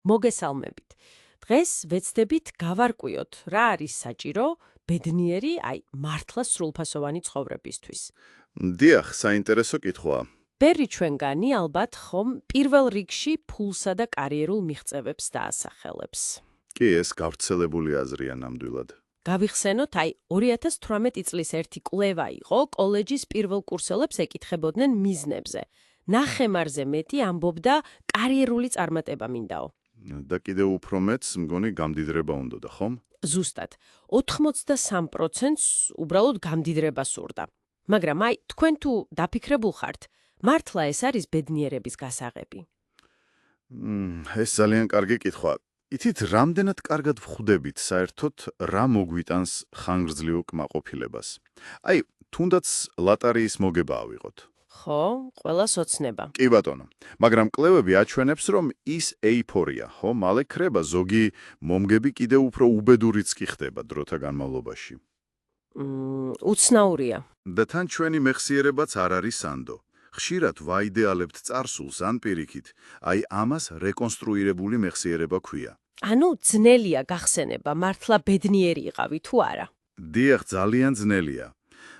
მოგესალმებით. დღეს ვეცდებით გავარკვიოთ, რა არის საჭირო ბედნიერი, მართლა სრულფასოვანი ცხოვრებისთვის. დიახ, საინტერესო კითხვაა. ბევრი ჩვენგანი ალბათ ხომ პირველ რიგში ფულსა და კარიერულ მიღწევებს დაასახელებს. კი, ეს გავრცელებული აზრია ნამდვილად. გავიხსენოთ, 2018 წლის ერთი კვლევა იყო, კოლეჯის პირველ კურსელებს ეკითხებოდნენ მიზნებზე. ნახემარზე მეტი ამბობდა კარიერული წარმატება მინდაო. და კიდევ უფრო მეტს მგონი გამდიდრება უნდოდა, ხომ? ზუსტად, 83%-ს უბრალოდ გამდიდრება სურდა. მაგრამ თქვენ თუ დაფიქრებულ ხართ, მართლა ეს არის ბედნიერების გასაღები? ეს ძალიან კარგი კითხვა. იცით, რამდენად კარგად ვხვდებით საერთოდ რა მოგვიტანს ხანგრძლივ კმაყოფილებას. თუნდაც ლატარიის მოგება ავიღოთ. ხო, ყველას ოცნება. კი ბატონო, მაგრამ კვლევები აჩვენებს, რომ ის ეიფორია, მალე ქრება, ზოგი მომგები კიდევ უფრო უბედურიც კი ხდება დროთა განმავლობაში. უცნაურია. და თან ჩვენი მეხსიერებაც არ არის სანდო. ხშირად ვაიდეალებთ წარსულს ან პირიქით, ამას რეკონსტრუირებული მეხსიერება ქვია. ანუ ძნელია გახსენება, მართლა ბედნიერი იყავი თუ არა. დიახ, ძალიან ძნელია.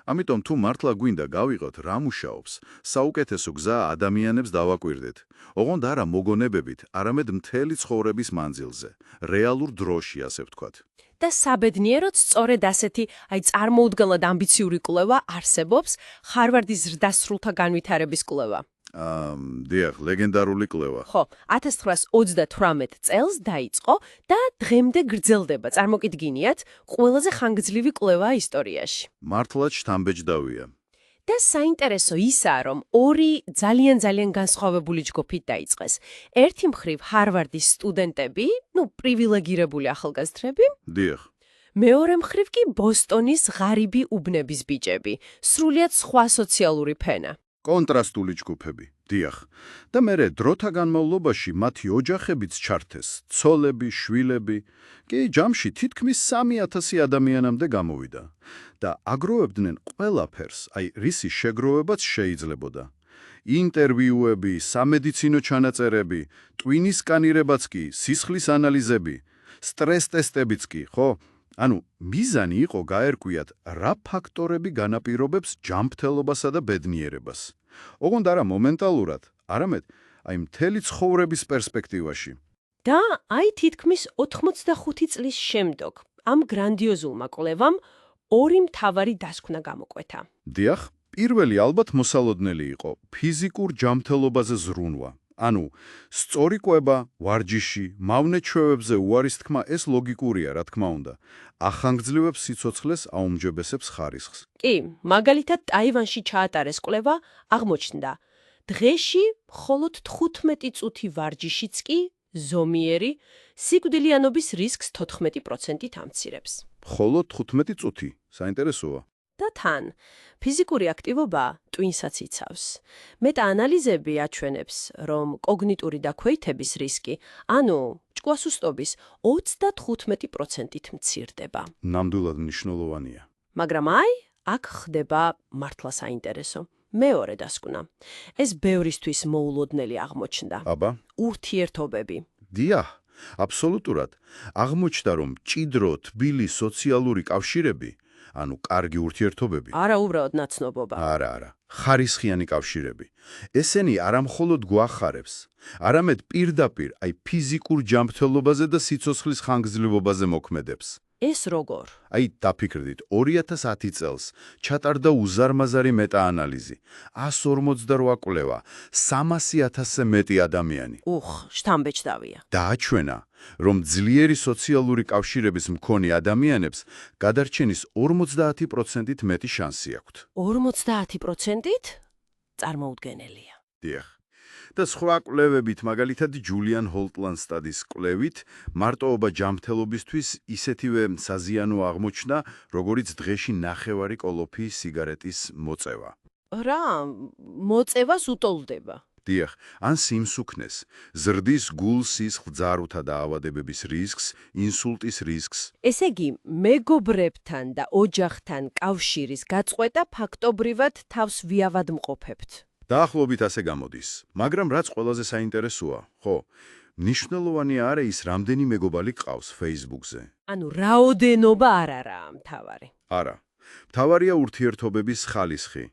ამიტომ თუ მართლა გვინდა გავიღოთ რა მუშაობს, საუკეთესო გზა ადამიანებს დავაკვირდეთ. ოღონდ არა მოგონებებით, არამედ მთელი ცხოვრების მანძილზე, რეალურ დროში, ასე ვთქვათ. და საბედნიეროდ სწორედ ასეთი წარმოუდგენლად ამბიციური კვლევა არსებობს, ჰარვარდის ზრდასრულთა განვითარების კვლევა. დიახ, ლეგენდარული კვლევა. ხო, 1938 წელს დაიწყო და დღემდე გრძელდება. წარმოგიდგინიათ, ყველაზე ხანგრძლივი კვლევა ისტორიაში. მართლაც შთამბეჭდავია. და საინტერესო ისაა, რომ ორი ძალიან განსხვავებული ჯგუფი დაიწყეს. ერთი მხრივ ჰარვარდის სტუდენტები, პრივილეგირებული ახალგაზრდები. დიახ. მეორე მხრივ კი ბოსტონის ღარიბი უბნების ბიჭები, სრულიად სხვა სოციალური ფენა. კონტრასტული ჯგუფები, დიახ. და მერე დროთა განმავლობაში მათი ოჯახებიც ჩართეს, ცოლები, შვილები, კი ჯამში თითქმის 3000 ადამიანამდე გამოვიდა. და აგროვებდნენ ყველაფერს, რისი შეგროვებაც შეიძლებოდა. ინტერვიუები, სამედიცინო ჩანაწერები, ტვინის სკანირებაც კი, სისხლის ანალიზები, სტრეს ტესტებიც კი, ხო? მიზანი იყო გაერკვიათ, რა ფაქტორები განაპირობებს ჯანმრთელობასა და ბედნიერებას. ოღონდ არა მომენტალურად, არამედ მთელი ცხოვრების პერსპექტივაში. და თითქმის 85 წლის შემდგ ამ გრანდიოზულმა კვლევამ ორი მთავარი დასკვნა გამოკვეთა. დიახ, პირველი ალბათ მოსალოდნელი იყო ფიზიკურ ჯანმრთელობაზე ზრუნვა. სწორი კვება, ვარჯიში, მავნე ჩვევებზე უარის თქმა ეს ლოგიკურია, რა თქმა უნდა. ახანგრძლივებს სიცოცხლეს, აუმჯობესებს ხარისხს. კი, მაგალითად ტაივანში ჩაატარეს კვლევა, აღმოჩნდა, დღეში მხოლოდ 15 წუთი ვარჯიშიც კი ზომიერი სიკვდილიანობის რისკს 14%-ით ამცირებს. მხოლოდ 15 წუთი, საინტერესოა. და თან, ფიზიკური აქტივობა ტვინსაც იცავს. მეტაანალიზები აჩვენებს, რომ კოგნიტური დაქვეითების რისკი, ჭკუასუსტობის 35%-ით მცირდება. ნამდვილად მნიშვნელოვანია. მაგრამ აქ ხდება მართლა საინტერესო. მეორე დასკვნა. ეს ბევრისთვის მოულოდნელი აღმოჩნდა. ურთიერთობები. დიახ, აბსოლუტურად. აღმოჩნდა, რომ მჭიდრო, თბილი სოციალური კავშირები, კარგი ურთიერთობები. არა უბრალოდ ნაცნობობა. არა. ხარისხიანი კავშირები. ესენი არა მხოლოდ გვახარებს, არამედ პირდაპირ, ფიზიკურ ჯანმრთელობაზე და სიცოცხლის ხანგრძლივობაზე მოქმედებს. ეს როგორ? დაფიქრდით, 2010 წელს ჩატარდა უზარმაზარი მეტაანალიზი. 148 კვლევა, 300,000-ზე მეტი ადამიანი. შთამბეჭდავია. დააჩვენა, რომ ძლიერი სოციალური კავშირების მქონე ადამიანებს გადარჩენის 50%-ით მეტი შანსი აქვთ. 50%-ით? წარმოუდგენელია. დიახ. და სხვა კვლევებით, მაგალითად ჯულიან ჰოლტლანდსტადის კვლევით, მარტოობა ჯანმრთელობისთვის ისეთივე საზიანო აღმოჩნდა, როგორიც დღეში ნახევარი კოლოფიის სიგარეტის მოწევა. რა, მოწევას უტოლდება? დიახ, ან სიმსუქნეს, ზრდის გულ-სისხლ ძარუთა დაავადებების რისკს, ინსულტის რისკს. ესე იგი, მეგობრებთან და ოჯახთან კავშირის გაწყვეტა ფაქტობრივად თავს ვიავადმყოფებთ. დაახლოებით ასე გამოდის. მაგრამ რაც ყველაზე საინტერესოა, მნიშვნელოვანი არა ის, რამდენი მეგობარი გყავს Facebook-ზე. ანუ რაოდენობა არ არაა მთავარი. არა. მთავარია ურთიერთობების ხალისხი.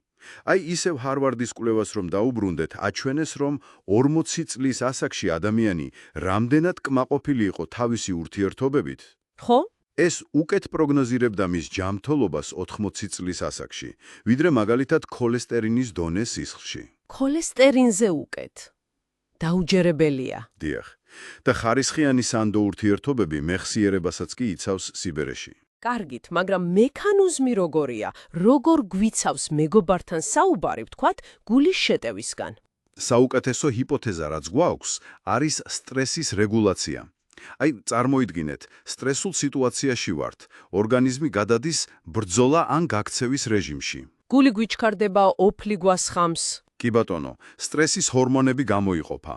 აი ისევ ჰარვარდის კვლევას რომ დაუბრუნდეთ, აჩვენეს, რომ 40 წლის ასაკში ადამიანი რამდენად კმაყოფილი იყო თავისი ურთიერთობებით. ხო? ეს უკეთ პროგნოზირებდა მის ჯანმრთელობას 80 წლის ასაკში, ვიდრე მაგალითად ქოლესტერინის დონე სისხლში. ქოლესტერინზე უკეთ. დაუჯერებელია. დიახ. და ხარისხიანი სანდო ურთიერთობები მეხსიერებასაც კი იცავს სიბერეში. კარგით, მაგრამ მექანიზმი როგორია? როგორ გვიცავს მეგობართან საუბარი, ვთქვათ, გულის შეტევისგან? საუკეთესო ჰიპოთეზა, რაც გვაქვს, არის სტრესის რეგულაცია. აი, წარმოიდგინეთ, სტრესულ სიტუაციაში ვართ, ორგანიზმი გადადის ბრძოლა ან გაქცევის რეჟიმში. გული გვიჩქარდება, ოფლი გვასხამს. კი ბატონო, სტრესის ჰორმონები გამოიყოფა.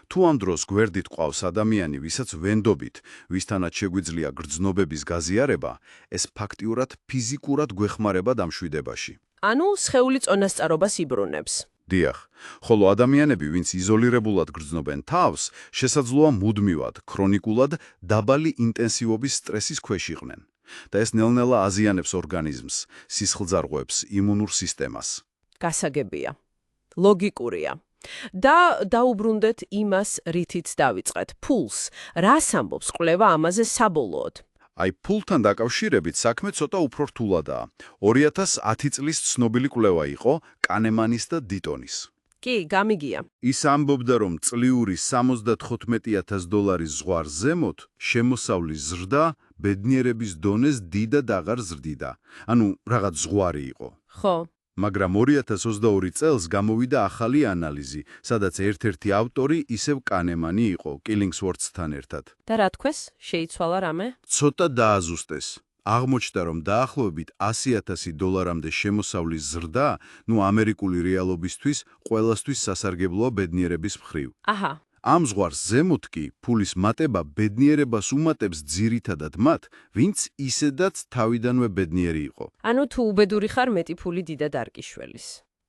თუ ამ დროს გვერდით ყავს ადამიანი, ვისაც ვენდობით, ვისთანაც შეგვიძლია გრძნობების გაზიარება, ეს ფაქტიურად ფიზიკურად გვეხმარება დამშვიდებაში. ანუ სხეული წონასწარობას იბრუნებს. დიახ, ხოლო ადამიანები, ვინც იზოლირებულად გრძნობენ თავს, შესაძლოა მუდმივად, ქრონიკულად დაბალი ინტენსივობის სტრესის ქვეშ იყვნენ. და ეს ნელ-ნელა აზიანებს ორგანიზმს, სისხლძარღვებს, იმუნურ სისტემას. გასაგებია. ლოგიკურია. და დაუბრუნდეთ იმას, რითიც დავიწყეთ, ფულს. რას ამბობს კვლევა ამაზე საბოლოოდ? აი, ფულთან დაკავშირებით საქმე ცოტა უფრო რთულადაა. 2010 წლის ცნობილი კვლევა იყო კანემანის და დიტონის. კი, გამიგია. ის ამბობდა, რომ წლიური $75,000 ზღვარ ზემოთ შემოსავლის ზრდა ბედნიერების დონეს დიდად აღარ ზრდიდა. ანუ რაღაც ზღვარი იყო. ხო. მაგრამ 2022 წელს გამოვიდა ახალი ანალიზი, სადაც ერთ-ერთი ავტორი ისევ კანემანი იყო, კილინგსვორთსთან ერთად. და რა თქვეს? შეიცვალა რამე? ცოტა დააზუსტეს. აღმოჩნდა, რომ დაახლოებით $100,000-მდე შემოსავლის ზრდა, ამერიკული რეალობისთვის ყველასთვის სასარგებლოა ბედნიერების მხრივ. აჰა. ამ ზღვარს ზემოთ კი ფულის მატება ბედნიერებას უმატებს ძირითადად მათ, ვინც ისედაც თავიდანვე ბედნიერი იყო. ანუ თუ უბედური ხარ, მეტი ფული დიდად არ გიშველის.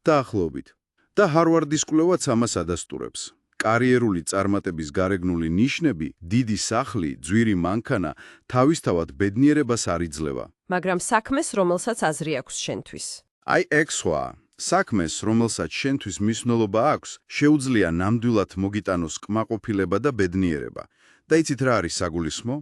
დაახლოებით. და ჰარვარდის კვლევაც ამას ადასტურებს. კარიერული წარმატების გარეგნული ნიშნები, დიდი სახლი, ძვირი მანქანა, თავისთავად ბედნიერებას არ იძლევა. მაგრამ საქმეს, რომელსაც აზრი აქვს შენთვის. აი ეგ სხვაა. საქმეს, რომელსაც შენთვის მნიშვნელობა აქვს, შეუძლია ნამდვილად მოგიტანოს კმაყოფილება და ბედნიერება. და იცით რა არის საგულისხმო?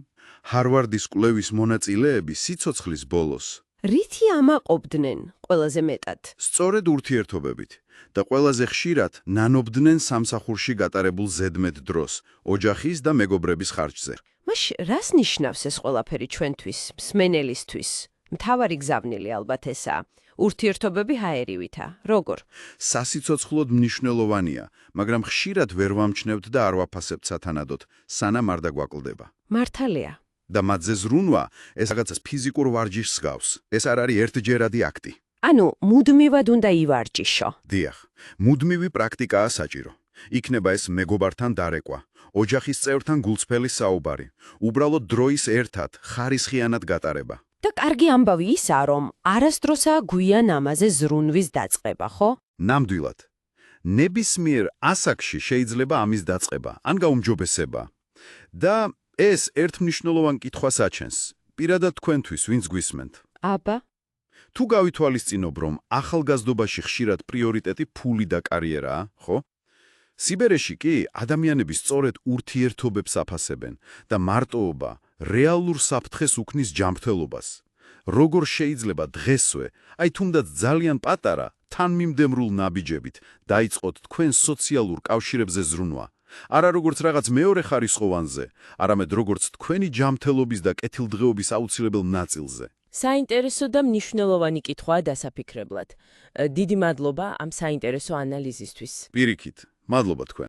ჰარვარდის კვლევის მონაწილეები სიცოცხლის ბოლოს რითი ამაყობდნენ ყველაზე მეტად? სწორედ ურთიერთობებით და ყველაზე ხშირად ნანობდნენ სამსახურში გატარებულ ზედმეტ დროს, ოჯახის და მეგობრების ხარჯზე. მაშინ რას ნიშნავს ეს ყველაფერი ჩვენთვის, მსმენელისთვის? მთავარი გზავნილი ალბათ ესაა. ურთიერთობები ჰაერივითა. როგორ? სასიცოცხლოდ მნიშვნელოვანია, მაგრამ ხშირად ვერ ვამჩნევთ და არ ვაფასებთ სათანადოდ, სანამ არ დაგვაკლდება. მართალია. და მათზე ზრუნვა, ეს რაღაცას ფიზიკურ ვარჯიშს გავს. ეს არ არის ერთჯერადი აქტი. ანუ მუდმივად უნდა ივარჯიშო. დიახ, მუდმივი პრაქტიკაა საჭირო. იქნება ეს მეგობართან დარეკვა, ოჯახის წევრთან გულწრფელი საუბარი, უბრალოდ დროის ერთად, ხარისხიანად გატარება. და კარგი ამბავი ისაა, რომ არასდროსაა გვიან ამაზე ზრუნვის დაწყება, ხო? ნამდვილად. ნებისმიერ ასაკში შეიძლება ამის დაწყება, ან გაუმჯობესება. და ეს ერთ მნიშვნელოვან კითხვას აჩენს, პირადად თქვენთვის, ვინც გვისმენთ. აბა, თუ გავითვალისწინებ, რომ ახალგაზრდობაში ხშირად პრიორიტეტი ფული და კარიერაა, ხო? სიბერეში კი ადამიანები სწორედ ურთიერთობებს აფასებენ და მარტოობა რეალურ საფრთხეს უქმნის ჯანმრთელობას. როგორ შეიძლება დღესვე, აი თუნდაც ძალიან პატარა, თანმიმდევრულ ნაბიჯებით დაიწყოთ თქვენ სოციალურ კავშირებზე ზრუნვა. არა როგორც რაღაც მეორეხარისხოვანზე, არამედ როგორც თქვენი ჯანმრთელობის და კეთილდღეობის აუცილებელ ნაწილზე. საინტერესო და მნიშვნელოვანი კითხვაა დასაფიქრებლად. დიდი მადლობა ამ საინტერესო ანალიზისთვის. პირიქით, მადლობა თქვენ.